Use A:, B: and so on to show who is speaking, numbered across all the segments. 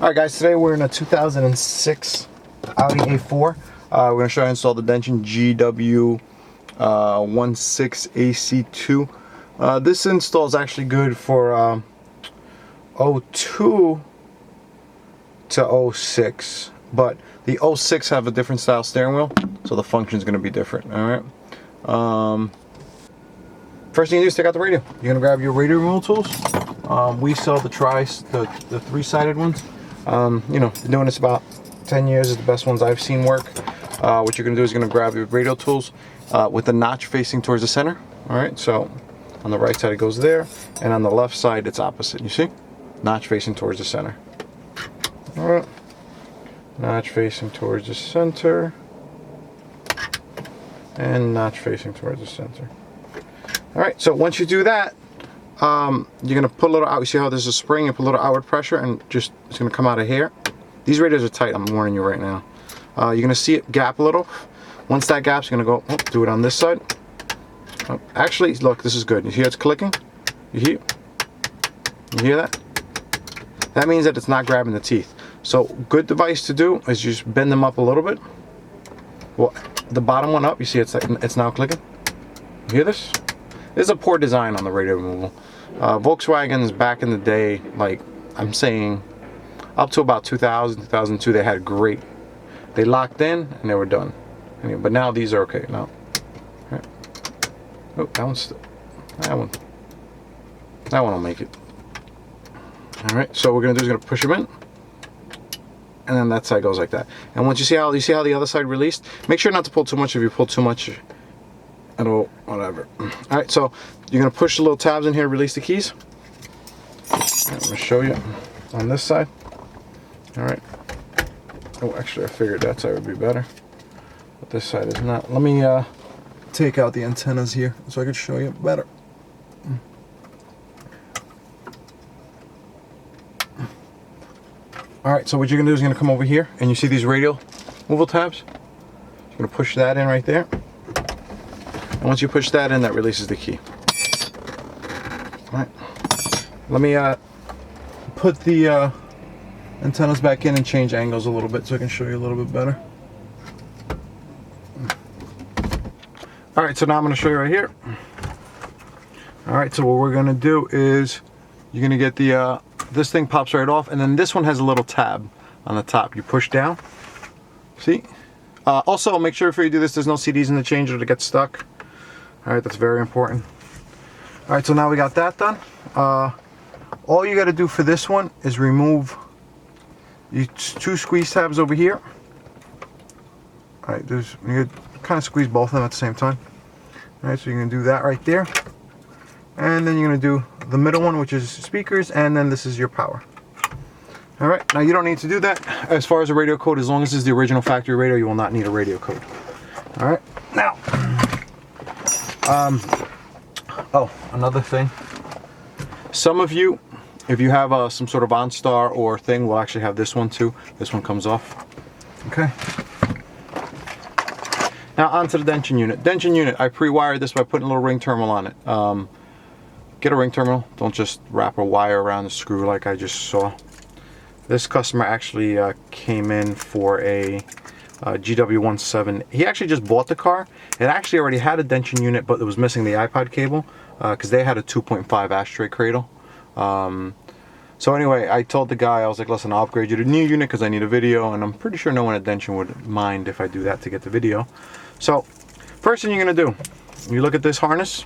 A: Alright guys, today we're in a 2006 Audi A4. We're going to show you how to install the Dension GW17AC2. This install is actually good for 02 to 06, but the 06 have a different style steering wheel, so the function is going to be different. Alright. First thing you do is take out the radio. You're going to grab your radio removal tools. We sell the the three-sided ones. You know, been doing this about 10 years, is the best ones I've seen work. What you're going to do is you're going to grab your radio tools with the notch facing towards the center. Alright, so on the right side it goes there, and on the left side it's opposite. You see? Notch facing towards the center. Alright. Notch facing towards the center. And notch facing towards the center. Alright, so once you do that, you're going to put a little out. You see how there's a spring? You put a little outward pressure and just it's going to come out of here. These radios are tight, I'm warning you right now. You're going to see it gap a little. Once that gaps, you're going to go, do it on this side. Actually, look, this is good. You hear it's clicking? You hear? You hear that? That means that it's not grabbing the teeth. So, good device to do is just bend them up a little bit. Well, the bottom one up, you see it's now clicking? You hear this? This is a poor design on the radio removal. Volkswagens back in the day, like I'm saying, up to about 2000, 2002, they had great. They locked in and they were done. Anyway, but now these are okay. Now, right. Oh, that one's still. That one will make it. All right. So what we're gonna do is gonna push them in, and then that side goes like that. And once you see how the other side released, make sure not to pull too much. If you pull too much, it'll whatever. All right. So you're gonna push the little tabs in here, release the keys. I'm gonna show you on this side. All right. Oh, actually, I figured that side would be better, but this side is not. Let me take out the antennas here so I can show you better. All right. So what you're gonna do is you're gonna come over here, and you see these radio removal tabs. You're gonna push that in right there, and once you push that in, that releases the key. All right. Let me put the antennas back in and change angles a little bit so I can show you a little bit better. Alright, so now I'm going to show you right here. Alright, so what we're going to do is you're going to get the this thing pops right off, and then this one has a little tab on the top. You push down. See? Also, make sure before you do this there's no CDs in the changer to get stuck. Alright, that's very important. Alright, so now we got that done. All you got to do for this one is remove two squeeze tabs over here. Alright, you kind of squeeze both of them at the same time. Alright, so you're going to do that right there. And then you're going to do the middle one, which is speakers, and then this is your power. Alright, now you don't need to do that. As far as the radio code, as long as it's the original factory radio, you will not need a radio code. Alright, now, oh, another thing. Some of you, if you have some sort of OnStar or thing, we'll actually have this one too. This one comes off. Okay. Now onto the Dension unit. Dension unit, I pre-wired this by putting a little ring terminal on it. Get a ring terminal. Don't just wrap a wire around the screw like I just saw. This customer actually came in for a GW17. He actually just bought the car. It actually already had a Dension unit, but it was missing the iPod cable because they had a 2.5 ashtray cradle. So anyway, I told the guy, I was like, listen, I'll upgrade you to a new unit because I need a video, and I'm pretty sure no one at Dension would mind if I do that to get the video. So first thing you're going to do, you look at this harness.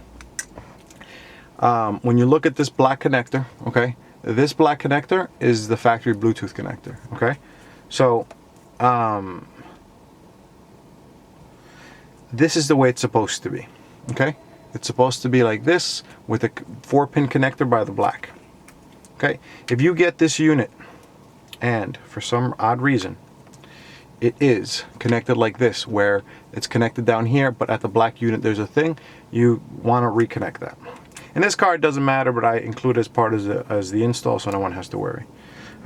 A: When you look at this black connector, okay, this black connector is the factory Bluetooth connector, okay? So this is the way it's supposed to be, okay? It's supposed to be like this with a 4-pin connector by the black. Okay, if you get this unit and for some odd reason it is connected like this, where it's connected down here, but at the black unit there's a thing, you want to reconnect that. In this car it doesn't matter, but I include it as part of as the install so no one has to worry.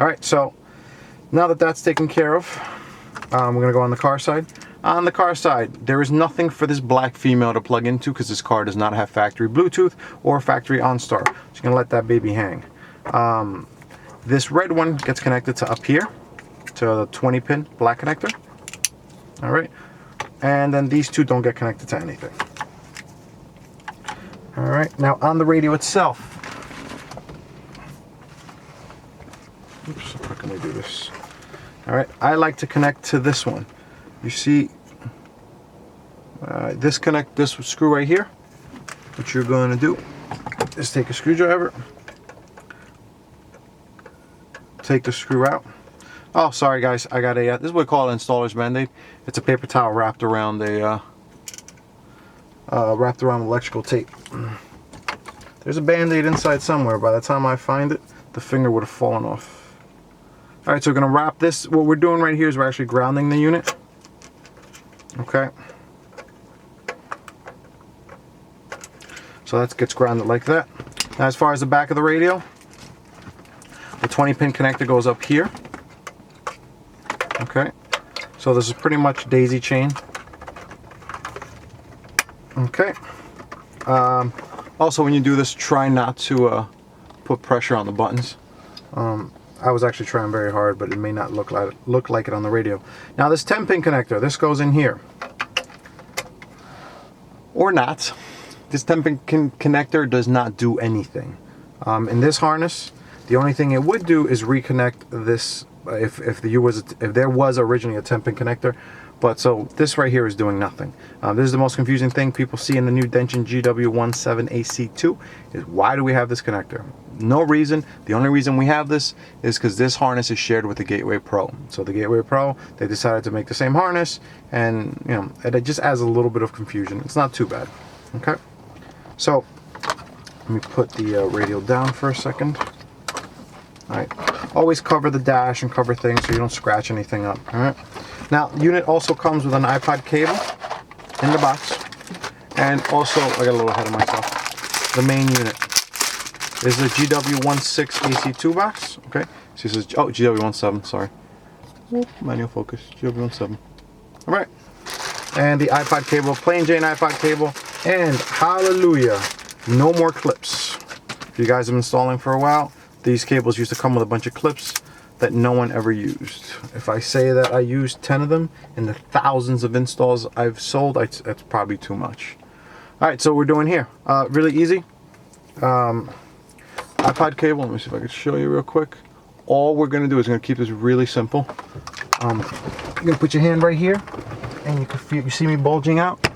A: Alright, so now that that's taken care of, we're going to go on the car side. On the car side, there is nothing for this black female to plug into because this car does not have factory Bluetooth or factory OnStar. So you're going to let that baby hang. This red one gets connected to up here, to the 20-pin black connector. All right, and then these two don't get connected to anything. All right, now on the radio itself. Oops, how can we do this? All right, I like to connect to this one. You see, this screw right here. What you're going to do is take a screwdriver, take the screw out. Oh, sorry guys, I got a, this is what we call an installer's band-aid. It's a paper towel wrapped around electrical tape. There's a band-aid inside somewhere. By the time I find it, the finger would have fallen off. All right, so we're gonna wrap this. What we're doing right here is we're actually grounding the unit. Okay. So that gets grounded like that. Now as far as the back of the radio, the 20-pin connector goes up here. Okay. So this is pretty much daisy chain. Okay. Also, when you do this, try not to put pressure on the buttons. I was actually trying very hard, but it may not look like it on the radio. Now this 10-pin connector, this goes in here. Or not. This 10-pin connector does not do anything. In this harness, the only thing it would do is reconnect this if there was originally a 10-pin connector. But so this right here is doing nothing. This is the most confusing thing people see in the new Dension GW17AC2 is why do we have this connector? No reason. The only reason we have this is because this harness is shared with the Gateway Pro. So the Gateway Pro, they decided to make the same harness, and you know, it just adds a little bit of confusion. It's not too bad. Okay. So let me put the radio down for a second. All right. Always cover the dash and cover things so you don't scratch anything up. All right. Now, the unit also comes with an iPod cable in the box, and also, I got a little ahead of myself, the main unit is a GW17AC2 box, okay? So this is, oh, GW17, sorry. Manual focus, GW17. All right, and the iPod cable, plain Jane iPod cable, and hallelujah, no more clips. If you guys have been installing for a while, these cables used to come with a bunch of clips that no one ever used. If I say that I used 10 of them in the thousands of installs I've sold, that's probably too much. All right, so we're doing here, really easy. iPod cable, let me see if I can show you real quick. All we're gonna do is gonna keep this really simple. You're gonna put your hand right here, and you can feel, you see me bulging out?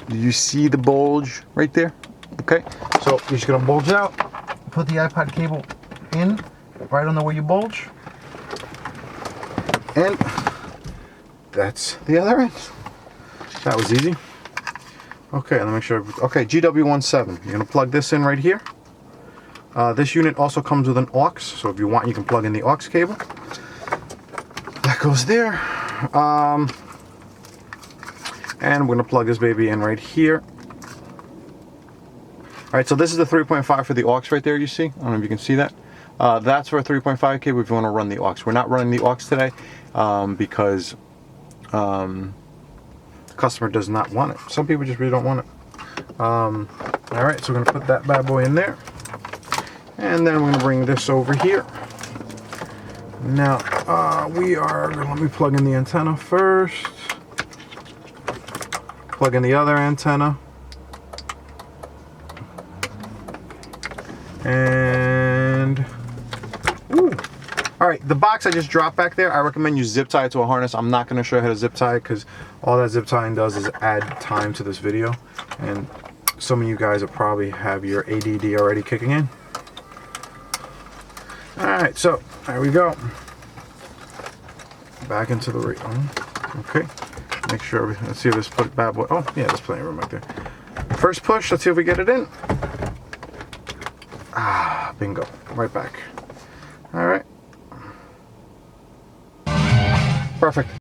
A: Do you see the bulge right there? Okay, so you're just gonna bulge out, put the iPod cable in, right on the where you bulge, and that's the other end. That was easy. Okay, let me make sure. Okay, GW17. You're gonna plug this in right here. This unit also comes with an AUX, so if you want, you can plug in the AUX cable. That goes there. And we're gonna plug this baby in right here. All right, so this is the 3.5 for the AUX right there. You see? I don't know if you can see that. That's for a 3.5 cable if you want to run the AUX. We're not running the AUX today because the customer does not want it. Some people just really don't want it. All right, so we're gonna put that bad boy in there, and then we're gonna bring this over here. Now let me plug in the antenna first. Plug in the other antenna, and all right, the box I just dropped back there, I recommend you zip tie it to a harness. I'm not going to show you how to zip tie it because all that zip tying does is add time to this video, and some of you guys will probably have your ADD already kicking in. All right, so there we go. Back into the radio. Okay, make sure let's see if this put bad boy. Oh yeah, there's plenty of room right there. First push, let's see if we get it in. Ah, bingo, right back. All right. Perfect.